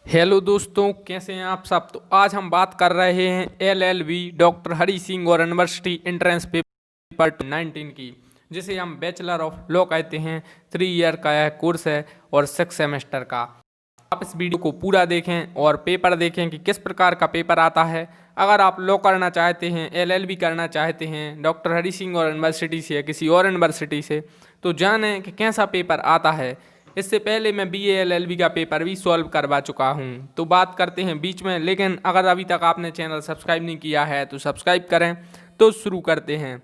Hello दोस्तों, कैसे हैं आप सब। तो आज हम बात कर रहे हैं एलएलबी डॉक्टर हरि सिंह और यूनिवर्सिटी एंट्रेंस पेपर 19 की, जिसे हम बैचलर ऑफ लॉ कहते हैं। 3 ईयर का यह कोर्स है और 6 सेमेस्टर का। आप इस वीडियो को पूरा देखें और पेपर देखें कि किस प्रकार का पेपर आता है। अगर आप लॉ करना चाहते हैं, एलएलबी करना चाहते हैं डॉक्टर हरि सिंह और यूनिवर्सिटी से या किसी और यूनिवर्सिटी से, तो जानें कि कैसा पेपर आता है। इससे पहले मैं बीए एलएलबी का पेपर भी सॉल्व करवा चुका हूं, तो बात करते हैं बीच में। लेकिन अगर अभी तक आपने चैनल सब्सक्राइब नहीं किया है तो सब्सक्राइब करें। तो शुरू करते हैं।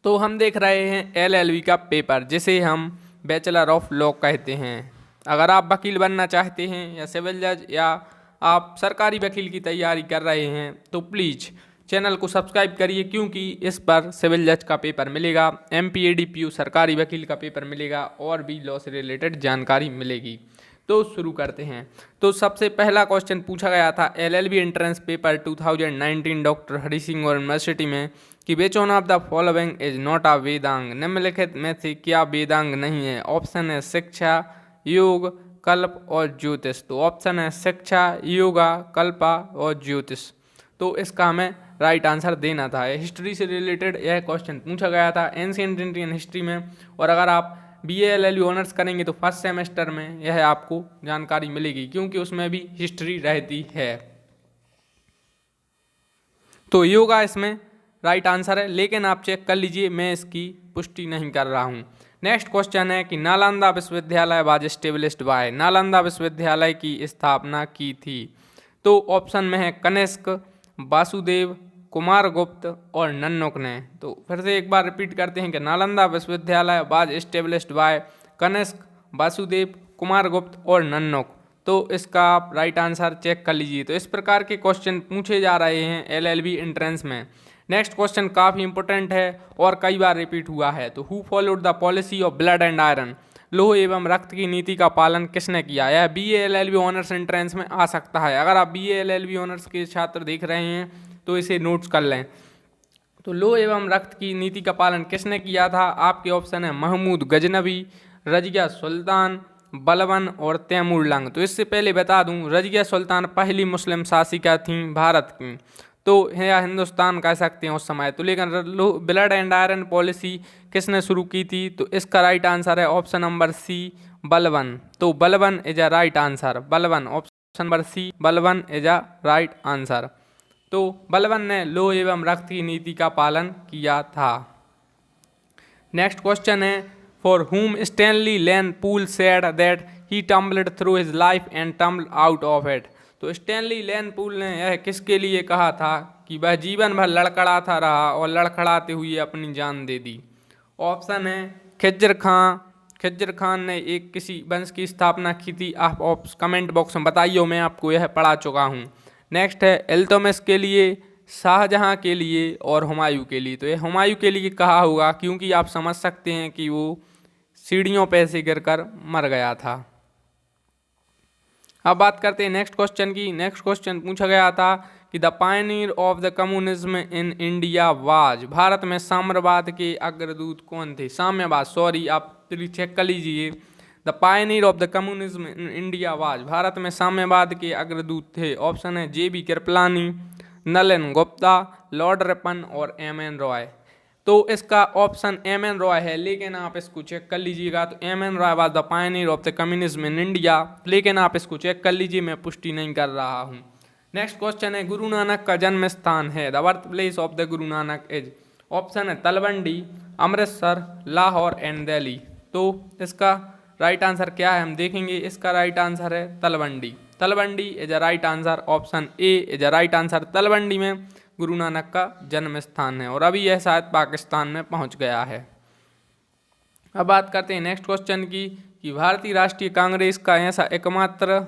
तो हम देख रहे हैं एलएलबी का पेपर, जिसे हम बैचलर ऑफ लॉ कहते हैं। अगर आप वकील बनना चाहते हैं या सिविल जज या आप सरकारी वकील की तैयारी कर रहे हैं तो प्लीज़ चैनल को सब्सक्राइब करिए, क्योंकि इस पर सिविल जज का पेपर मिलेगा, एमपीएडीपीयू सरकारी वकील का पेपर मिलेगा और भी लॉ से रिलेटेड जानकारी मिलेगी। तो शुरू करते हैं। तो सबसे पहला क्वेश्चन पूछा गया था LLB entrance paper 2019 doctor Hari Singh और यूनिवर्सिटी में कि which one of the following is not a Vedang. निम्नलिखित में से क्या वेदांग नहीं है। ऑप्शन है शिक्षा, योग, कल्प और ज्योतिष। तो ऑप्शन है शिक्षा, योगा, कल्पा और ज्योतिष। तो इसका हमें राइट आंसर देना था। हिस्ट्री से रिलेटेड यह क्वेश्चन पूछा गया था, एंशिएंट इंडियन हिस्ट्री में। और अगर आप बीए एलएलबी ऑनर्स करेंगे तो फर्स्ट सेमेस्टर में यह आपको जानकारी मिलेगी, क्योंकि उसमें भी हिस्ट्री रहती है। तो योगा इसमें राइट आंसर है, लेकिन आप चेक कर लीजिए, मैं इसकी पुष्टि नहीं कर रहा हूँ। नेक्स्ट क्वेश्चन है कि नालंदा विश्वविद्यालय वाज एस्टेब्लिश्ड बाय। नालंदा विश्वविद्यालय की स्थापना की थी। तो ऑप्शन में है कनिष्क, वासुदेव, कुमार गुप्त और नन्नुक ने। तो फिर से एक बार रिपीट करते हैं कि नालंदा विश्वविद्यालय was established by Kanishka, Vasudev, Kumar Gupta और नन्नुक। तो इसका आप राइट आंसर चेक कर लीजिए। तो इस प्रकार के क्वेश्चन पूछे जा रहे हैं एलएलबी एंट्रेंस में। नेक्स्ट क्वेश्चन काफ़ी इंपॉर्टेंट है और कई बार रिपीट हुआ है। तो who followed the policy of blood and iron. लोह एवं रक्त की नीति का पालन किसने किया। यह बीए एलएलबी ऑनर्स एंट्रेंस में आ सकता है। अगर आप बीए एलएलबी ऑनर्स के छात्र देख रहे हैं तो इसे नोट्स कर लें। तो लोह एवं रक्त की नीति का पालन किसने किया था। आपके ऑप्शन है महमूद गजनबी, रजिया सुल्तान, बलबन और तैमूर लंग। तो इससे पहले बता दूं, रजिया सुल्तान पहली मुस्लिम शासिका थीं भारत की, तो या हिंदुस्तान कह सकते हैं उस समय। तो लेकिन ब्लड एंड आयरन पॉलिसी किसने शुरू की थी। तो इसका राइट आंसर है ऑप्शन नंबर सी, बलबन। तो Balban is a right answer. Balban, option number C, Balban is a right answer. तो बलबन ने लोह एवं रक्त की नीति का पालन किया था। नेक्स्ट क्वेश्चन है for whom Stanley Lane Poole said that he tumbled through his life and tumbled out of it. तो स्टैनली लैन पूल ने यह किसके लिए कहा था कि वह जीवन भर लड़खड़ाता रहा और लड़खड़ाते हुए अपनी जान दे दी। ऑप्शन है खिज्र खां। खिज्र खान ने एक किसी वंश की स्थापना की थी। आप कमेंट बॉक्स में बताइए, मैं आपको यह पढ़ा चुका हूँ। नेक्स्ट है इल्तुतमिश के लिए, शाहजहां के लिए और हुमायूं के लिए। तो ये हुमायूं के लिए कहा होगा, क्योंकि आप समझ सकते हैं कि वो सीढ़ियों पे से गिरकर मर गया था। अब बात करते हैं नेक्स्ट क्वेश्चन की। नेक्स्ट क्वेश्चन पूछा गया था कि the pioneer of the communism in India was. Bharat में साम्यवाद के अग्रदूत कौन थे। साम्यवाद, सॉरी, आप चेक कर लीजिए। The pioneer of the communism in India was. Bharat में साम्यवाद के अग्रदूत थे। ऑप्शन है J B Kripalani, Nalan Gupta, lord Ripon और एम एन रॉय। तो इसका ऑप्शन एम एन रॉय है, लेकिन आप इसको चेक कर लीजिएगा। तो M N Roy was the pioneer of the communism in India, लेकिन आप इसको चेक कर लीजिए, मैं पुष्टि नहीं कर रहा हूँ। नेक्स्ट क्वेश्चन है गुरु नानक का जन्म स्थान है। The birth place of the Guru Nanak is. Option है तलवंडी, अमृतसर, लाहौर एंड दिल्ली। तो इसका राइट आंसर क्या है हम देखेंगे। इसका राइट आंसर है Talwandi. Talwandi is a right answer. Option A is a right answer. Talwandi में गुरु नानक का जन्म स्थान है और अभी यह शायद पाकिस्तान में पहुंच गया है। अब बात करते हैं नेक्स्ट क्वेश्चन की कि भारतीय राष्ट्रीय कांग्रेस का ऐसा एकमात्र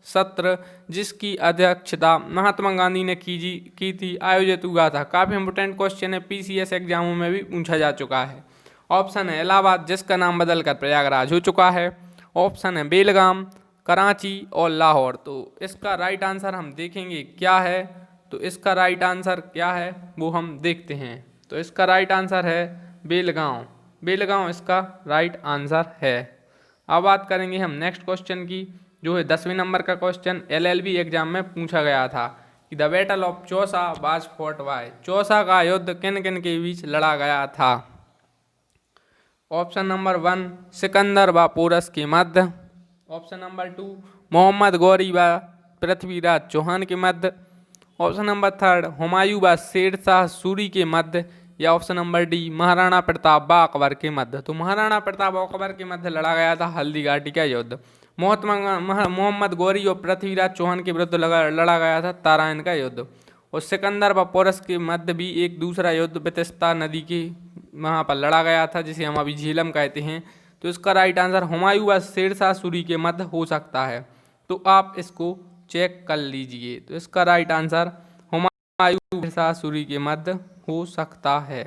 सत्र जिसकी अध्यक्षता महात्मा गांधी ने की थी आयोजित हुआ था। काफ़ी इंपोर्टेंट क्वेश्चन है, पीसीएस एग्जामों में भी पूछा जा चुका है। ऑप्शन है इलाहाबाद, जिसका नाम बदलकर प्रयागराज हो चुका है। ऑप्शन है बेलगाम, कराची और लाहौर। तो इसका राइट आंसर हम देखेंगे क्या है। तो इसका राइट आंसर क्या है वो हम देखते हैं। तो इसका राइट आंसर है बेलगांव। बेलगांव इसका राइट आंसर है। अब बात करेंगे हम नेक्स्ट क्वेश्चन की जो है 10वें नंबर का क्वेश्चन LLB एग्जाम में पूछा गया था कि the battle of Chausa was fought by, Chausa का युद्ध किन किन के बीच लड़ा गया था। ऑप्शन नंबर 1 सिकंदर व पोरस के मध्य, ऑप्शन नंबर 2 मोहम्मद गौरी व पृथ्वीराज चौहान के मध्य, ऑप्शन नंबर 3 हुमायूं व शेरशाह सूरी के मध्य, या option number D Maharana Pratap व अकबर के मध्य। तो महाराणा प्रताप और अकबर के मध्य लड़ा गया था हल्दी घाटी का युद्ध। मोहम्मद गौरी और पृथ्वीराज चौहान के विरुद्ध लड़ा गया था ताराइन का युद्ध। और सिकंदर व पोरस के मध्य भी एक दूसरा युद्ध बेतिस्ता नदी के वहाँ पर लड़ा गया था, जिसे हम अभी झेलम कहते हैं। तो इसका राइट आंसर हुमायूं व शेरशाह सूरी के मध्य हो सकता है। तो आप इसको चेक कर लीजिए। तो इसका राइट आंसर हुमायूं शेरशाह सूरी के मध्य हो सकता है।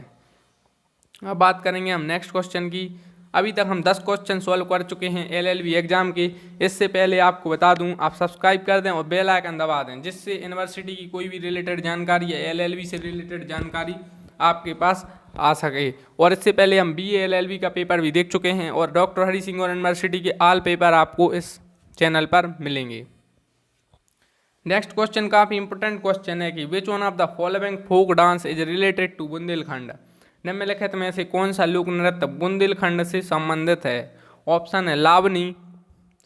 अब बात करेंगे हम नेक्स्ट क्वेश्चन की। अभी तक हम 10 क्वेश्चन सॉल्व कर चुके हैं LLB एग्जाम के। इससे पहले आपको बता दूं, आप सब्सक्राइब कर दें और बेल आइकन दबा दें, जिससे यूनिवर्सिटी की कोई भी रिलेटेड जानकारी या LLB से रिलेटेड जानकारी आपके पास आ सके। और इससे पहले हम BA LLB का पेपर भी देख चुके हैं और डॉक्टर हरि सिंह और यूनिवर्सिटी के ऑल पेपर आपको इस चैनल पर मिलेंगे। नेक्स्ट क्वेश्चन काफ़ी इंपॉर्टेंट क्वेश्चन है कि which one of the following folk dance is related to Bundelkhand. निम्नलिखित में से कौन सा लोक नृत्य बुंदेलखंड से संबंधित है। ऑप्शन है लावनी,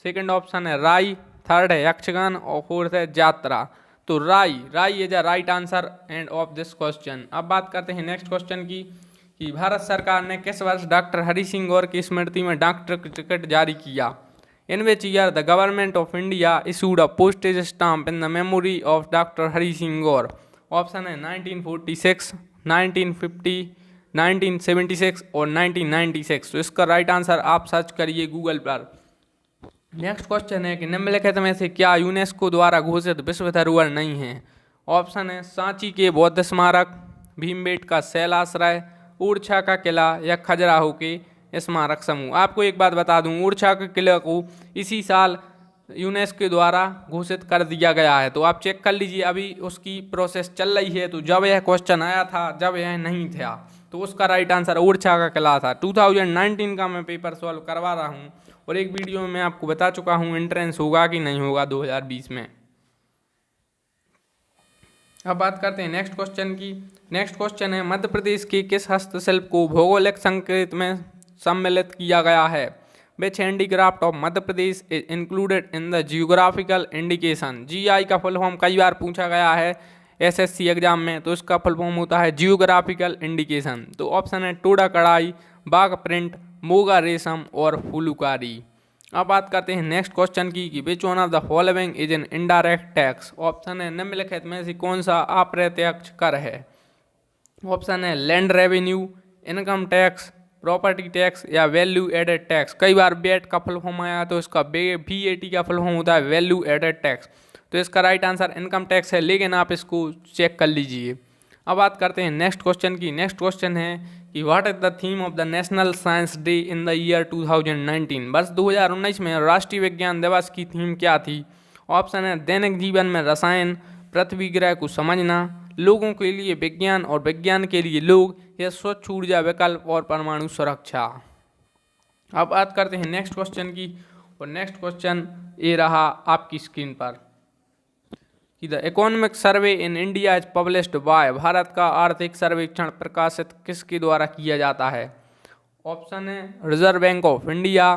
सेकंड ऑप्शन है राई, थर्ड है यक्षगान और फोर्थ है जात्रा। तो राई is a right answer end of this question. अब बात करते हैं नेक्स्ट क्वेश्चन की कि भारत सरकार ने किस वर्ष डॉक्टर हरि सिंह गौर की स्मृति में डॉक्टर टिकट जारी किया। In which year the government of India issued a postage stamp in the memory of doctor Hari Singh Gour. Option है 1946, 1950, 1976 और 1996। तो इसका राइट आंसर आप सर्च करिए गूगल पर। नेक्स्ट क्वेश्चन है कि निम्नलिखित में से क्या यूनेस्को द्वारा घोषित विश्व धरोहर नहीं है। ऑप्शन है सांची के बौद्ध स्मारक, भीमबेटका शैलाश्रय, ओरछा का किला या खजुराहो के स्मारक समूह। आपको एक बात बता दूं, ओरछा के किले को इसी साल यूनेस्को द्वारा घोषित कर दिया गया है। तो आप चेक कर लीजिए, अभी उसकी प्रोसेस चल रही है। तो जब यह क्वेश्चन आया था, जब यह नहीं था, तो उसका राइट आंसर ओरछा का किला था। 2019 का मैं पेपर सॉल्व करवा रहा हूँ और एक वीडियो में मैं आपको बता चुका हूँ एंट्रेंस होगा कि नहीं होगा 2020 में। अब बात करते हैं नेक्स्ट क्वेश्चन की। नेक्स्ट क्वेश्चन है मध्य प्रदेश के किस हस्तशिल्प को भौगोलिक संकेत में सम्मिलित किया गया है। Which handicraft of Madhya Pradesh is included in the geographical indication. GI का फुल फॉर्म कई बार पूछा गया है SSC एग्जाम में। तो इसका फुल फॉर्म होता है जियोग्राफिकल इंडिकेशन। तो ऑप्शन है टोडा कढ़ाई, बाघ प्रिंट, मोगा रेशम और फुलुकारी। अब बात करते हैं नेक्स्ट क्वेश्चन की कि which one of the following is an indirect tax. Option है निम्नलिखित में से कौन सा अप्रत्यक्ष कर है। ऑप्शन है land revenue, income tax, property tax या वैल्यू एडेड टैक्स। कई बार वेट का फुल फॉर्म आया तो इसका VAT का फुल फॉर्म होता है वैल्यू एडेड टैक्स। तो इसका राइट आंसर इनकम टैक्स है, लेकिन आप इसको चेक कर लीजिए। अब बात करते हैं नेक्स्ट क्वेश्चन की। नेक्स्ट क्वेश्चन है कि what is the theme of the national science day in the year 2019। वर्ष 2019 में राष्ट्रीय विज्ञान दिवस की थीम क्या थी। ऑप्शन है दैनिक जीवन में रसायन, पृथ्वी ग्रह को समझना, लोगों के लिए विज्ञान और विज्ञान के लिए लोग, या स्वच्छ ऊर्जा विकल्प और परमाणु सुरक्षा। अब बात करते हैं नेक्स्ट क्वेश्चन की और नेक्स्ट क्वेश्चन ये रहा आपकी स्क्रीन पर कि the economic survey in India is published by. Bharat का आर्थिक सर्वेक्षण प्रकाशित किसके द्वारा किया जाता है। ऑप्शन है reserve bank of India,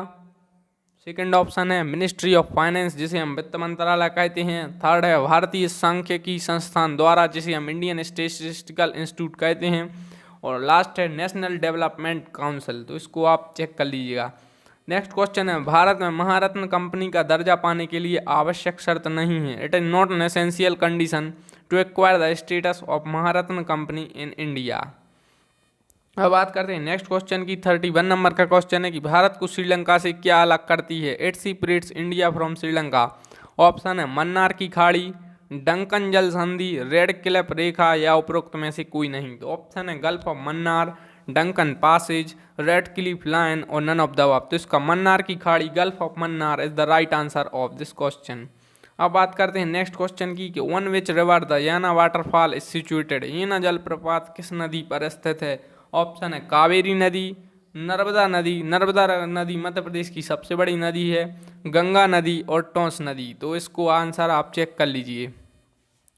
second option है मिनिस्ट्री ऑफ फाइनेंस जिसे हम वित्त मंत्रालय कहते हैं, थर्ड है भारतीय सांख्यिकी संस्थान द्वारा जिसे हम इंडियन स्टैटिस्टिकल इंस्टीट्यूट कहते हैं, और लास्ट है नेशनल डेवलपमेंट काउंसिल। तो इसको आप चेक कर लीजिएगा। नेक्स्ट क्वेश्चन है भारत में महारत्न कंपनी का दर्जा पाने के लिए आवश्यक शर्त नहीं है। It is not an essential condition to acquire the status of Maharatna company in India. अब बात करते हैं नेक्स्ट क्वेश्चन की। 31 नंबर का क्वेश्चन है कि भारत को श्रीलंका से क्या अलग करती है। It separates India from Sri Lanka. Option है मन्नार की खाड़ी, डंकन जल संधि, रेड क्लिफ रेखा या उपरोक्त में से कोई नहीं। तो ऑप्शन है gulf of Mannar, Duncan passage, Radcliffe line और नन ऑफ द अबव। तो इसका मन्नार की खाड़ी, gulf of Mannar is the right answer of this question. अब बात करते हैं नेक्स्ट क्वेश्चन की कि on which river the Yana waterfall is situated. Yana जलप्रपात किस नदी पर स्थित है। ऑप्शन है कावेरी नदी, नर्मदा नदी मध्य प्रदेश की सबसे बड़ी नदी है, गंगा नदी और टोंस नदी। तो इसको आंसर आप चेक कर लीजिए।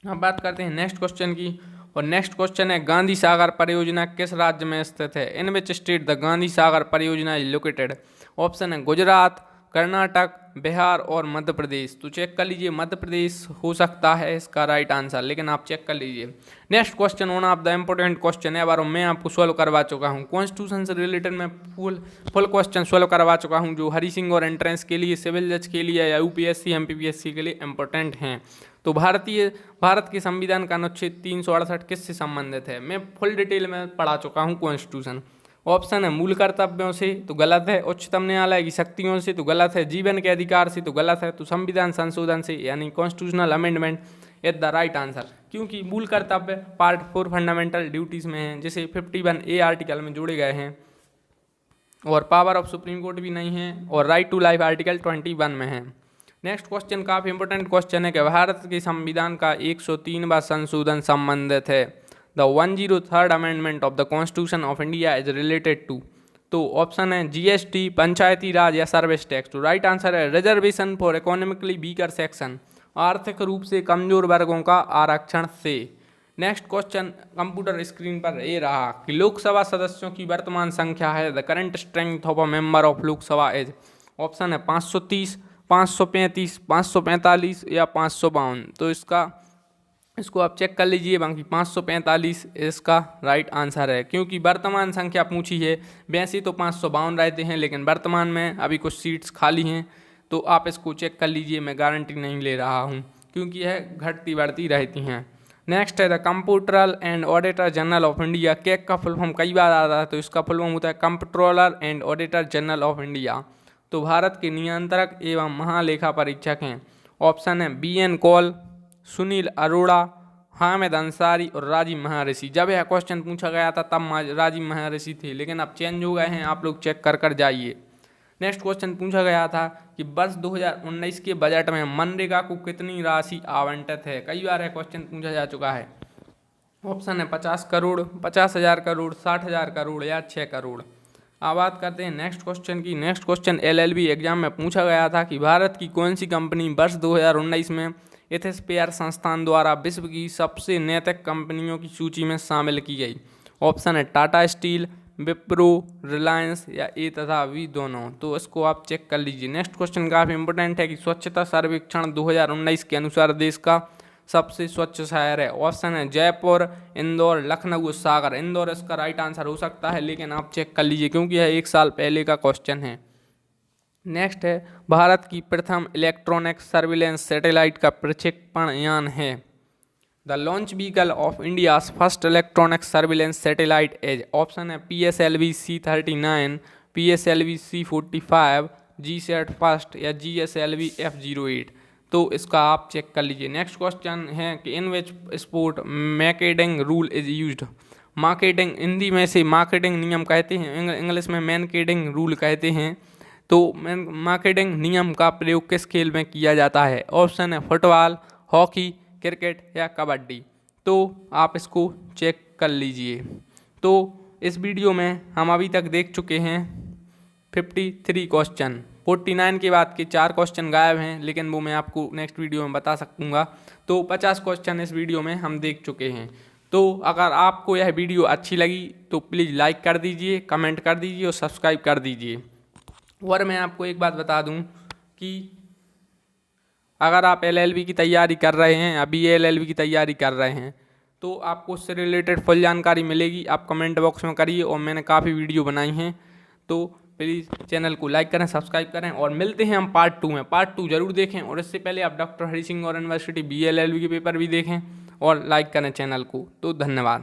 अब बात करते हैं नेक्स्ट क्वेश्चन की, और नेक्स्ट क्वेश्चन है गांधी सागर परियोजना किस राज्य में स्थित है? इन which state the Gandhi Sagar परियोजना इज लोकेटेड? ऑप्शन है गुजरात, कर्नाटक, बिहार और मध्य प्रदेश। तो चेक कर लीजिए, मध्य प्रदेश हो सकता है इसका राइट आंसर, लेकिन आप चेक कर लीजिए। Next question one of the important question है, बार मैं आपको सॉल्व करवा चुका हूँ कॉन्स्टिट्यूशन से रिलेटेड। मैं फुल क्वेश्चन सॉल्व करवा चुका हूँ जो हरी सिंह और एंट्रेंस के लिए, सिविल जज के लिए या यूपीएससी एमपीपीएससी के लिए इंपॉर्टेंट हैं। तो भारत के संविधान का अनुच्छेद 368 किससे संबंधित है? मैं फुल डिटेल में पढ़ा चुका हूँ कॉन्स्टिट्यूशन। ऑप्शन है मूल कर्तव्यों से, तो गलत है। उच्चतम न्यायालय की शक्तियों से, तो गलत है। जीवन के अधिकार से, तो गलत है। तो संविधान संशोधन से यानी constitutional amendment is the right answer, क्योंकि मूल कर्तव्य पार्ट 4 फंडामेंटल ड्यूटीज में है, जिसे 51A आर्टिकल में जोड़े गए हैं, और पावर ऑफ सुप्रीम कोर्ट भी नहीं है, और राइट टू लाइफ आर्टिकल 21 में है। नेक्स्ट क्वेश्चन काफ़ी इंपॉर्टेंट क्वेश्चन है कि भारत के संविधान का 103वां संशोधन संबंधित है। The 103rd amendment of the constitution of India is related to. तो ऑप्शन है जीएसटी, पंचायती राज या सर्विस टैक्स। तो राइट आंसर है reservation for economically weaker section, आर्थिक रूप से कमजोर वर्गों का आरक्षण से। नेक्स्ट क्वेश्चन कंप्यूटर स्क्रीन पर ये रहा कि लोकसभा सदस्यों की वर्तमान संख्या है, the current strength of a member of Lok Sabha is. Option है 530, 535, 545 या 552। तो इसको आप चेक कर लीजिए। बाकी 545 इसका राइट आंसर है, क्योंकि वर्तमान संख्या पूछी है। वैसे तो 552 रहते हैं, लेकिन वर्तमान में अभी कुछ सीट्स खाली हैं, तो आप इसको चेक कर लीजिए। मैं गारंटी नहीं ले रहा हूँ, क्योंकि यह घटती बढ़ती रहती हैं। नेक्स्ट है the computer and auditor general of India. CAG का फुल फॉर्म कई बार आता है, तो इसका फुल फॉर्म होता है comptroller and auditor general of India. तो भारत के नियंत्रक एवं महालेखा परीक्षक हैं। ऑप्शन है BN कौल, सुनील अरोड़ा, हामिद अंसारी और राजीव महर्षि। जब यह क्वेश्चन पूछा गया था तब राजीव महर्षि थे, लेकिन अब चेंज हो गए हैं, आप लोग चेक कर जाइए। नेक्स्ट क्वेश्चन पूछा गया था कि वर्ष 2019 के बजट में मनरेगा को कितनी राशि आवंटित है? कई बार यह क्वेश्चन पूछा जा चुका है। ऑप्शन है 50 करोड़, 50,000 करोड़, 60,000 करोड़ या 6 करोड़। अब बात करते हैं नेक्स्ट क्वेश्चन की। नेक्स्ट क्वेश्चन LLB एग्जाम में पूछा गया था कि भारत की कौन सी कंपनी वर्ष 2019 में एथिस्फेयर संस्थान द्वारा विश्व की सबसे नैतिक कंपनियों की सूची में शामिल की गई? ऑप्शन है टाटा स्टील, विप्रो, रिलायंस या ए तथा बी दोनों। तो इसको आप चेक कर लीजिए। नेक्स्ट क्वेश्चन काफ़ी इंपॉर्टेंट है कि स्वच्छता सर्वेक्षण 2019 के अनुसार देश का सबसे स्वच्छ शहर है। ऑप्शन है जयपुर, इंदौर, लखनऊ, सागर। इंदौर इसका राइट आंसर हो सकता है, लेकिन आप चेक कर लीजिए, क्योंकि यह 1 साल पहले का क्वेश्चन है। नेक्स्ट है भारत की प्रथम इलेक्ट्रॉनिक सर्विलेंस सैटेलाइट का प्रक्षेपण यान है। The launch vehicle of India's first electronic surveillance satellite as. Option है PSLV C39, PSLV C45, GSAT first या GSLV F08। तो इसका आप चेक कर लीजिए। नेक्स्ट क्वेश्चन है कि in which sport marketing rule is used. Marketing Hindi में से मार्केटिंग नियम कहते हैं, इंग्लिश में मार्केटिंग रूल कहते हैं। तो मार्केटिंग नियम का प्रयोग किस खेल में किया जाता है? ऑप्शन है फुटबॉल, हॉकी, क्रिकेट या कबड्डी। तो आप इसको चेक कर लीजिए। तो इस वीडियो में हम अभी तक देख चुके हैं 53 क्वेश्चन। 49 के बाद के 4 क्वेश्चन गायब हैं, लेकिन वो मैं आपको नेक्स्ट वीडियो में बता सकूँगा। तो 50 क्वेश्चन इस वीडियो में हम देख चुके हैं। तो अगर आपको यह वीडियो अच्छी लगी तो प्लीज़ लाइक कर दीजिए, कमेंट कर दीजिए और सब्सक्राइब कर दीजिए। और मैं आपको एक बात बता दूं कि अगर आप LLB की तैयारी कर रहे हैं, अभी LLB की तैयारी कर रहे हैं, तो आपको उससे रिलेटेड फुल जानकारी मिलेगी। आप कमेंट बॉक्स में करिए, और मैंने काफ़ी वीडियो बनाई हैं। तो प्लीज़ चैनल को लाइक करें, सब्सक्राइब करें, और मिलते हैं हम पार्ट 2 में। पार्ट 2 जरूर देखें, और इससे पहले आप डॉक्टर हरि सिंह और यूनिवर्सिटी BA LLB के पेपर भी देखें और लाइक करें चैनल को। तो धन्यवाद।